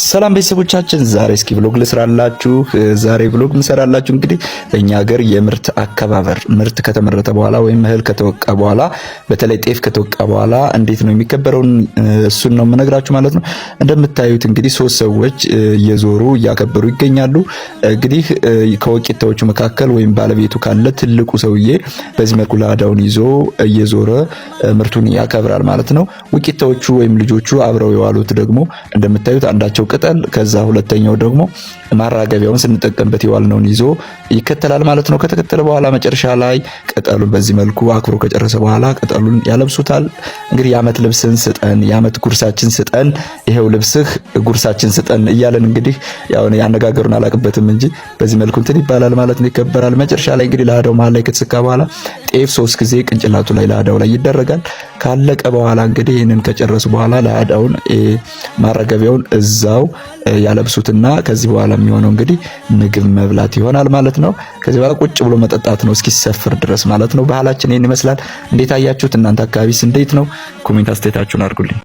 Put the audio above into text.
ሰላም ቤተሰቦቻችን ዛሬ እስኪ ብሎግ ልስራላችሁ። ዛሬ ብሎግ እንሰራላችሁ እንግዲህ በእኛ ሀገር የምርት አከባበር ምርት ከተመረተ በኋላ ወይም እህል ከተወቃ በኋላ በተለይ ጤፍ ከተወቃ በኋላ እንዴት ነው የሚከበረውን እሱን ነው የምነግራችሁ ማለት ነው። እንደምታዩት እንግዲህ ሶስት ሰዎች እየዞሩ እያከበሩ ይገኛሉ። እንግዲህ ከወቂታዎቹ መካከል ወይም ባለቤቱ ካለ ትልቁ ሰውዬ በዚህ መልኩ ላዳውን ይዞ እየዞረ ምርቱን ያከብራል ማለት ነው። ወቂታዎቹ ወይም ልጆቹ አብረው የዋሉት ደግሞ እንደምታዩት አንዳቸው ቅጠል ከዛ ሁለተኛው ደግሞ ማራገቢያውን ስንጠቀምበት የዋልነውን ይዞ ይከተላል ማለት ነው። ከተከተለ በኋላ መጨረሻ ላይ ቅጠሉን በዚህ መልኩ አክብሮ ከጨረሰ በኋላ ቅጠሉን ያለብሱታል። እንግዲህ የዓመት ልብስን ስጠን፣ የዓመት ጉርሳችን ስጠን፣ ይሄው ልብስህ ጉርሳችን ስጠን እያለን እንግዲህ ያው ያነጋገሩን አላቅበትም እንጂ በዚህ መልኩ እንትን ይባላል ማለት ነው፣ ይከበራል። መጨረሻ ላይ እንግዲህ ላዳው መሃል ላይ ከተሰካ በኋላ ጤፍ 3 ጊዜ ቅንጭላቱ ላይ ላዳው ላይ ይደረጋል። ካለቀ በኋላ እንግዲህ ይሄንን ከጨረሱ በኋላ ላዳውን ማራገቢያውን እዛው ያለብሱትና ከዚህ በኋላ የሚሆነው እንግዲህ ምግብ መብላት ይሆናል ማለት ነው። ከዚህ በኋላ ቁጭ ብሎ መጠጣት ነው እስኪሰፍር ድረስ ማለት ነው። ባህላችን ይሄን ይመስላል። እንዴት አያችሁት? እናንተ አካባቢስ እንዴት ነው? ኮሜንት አስተያየታችሁን አድርጉልኝ።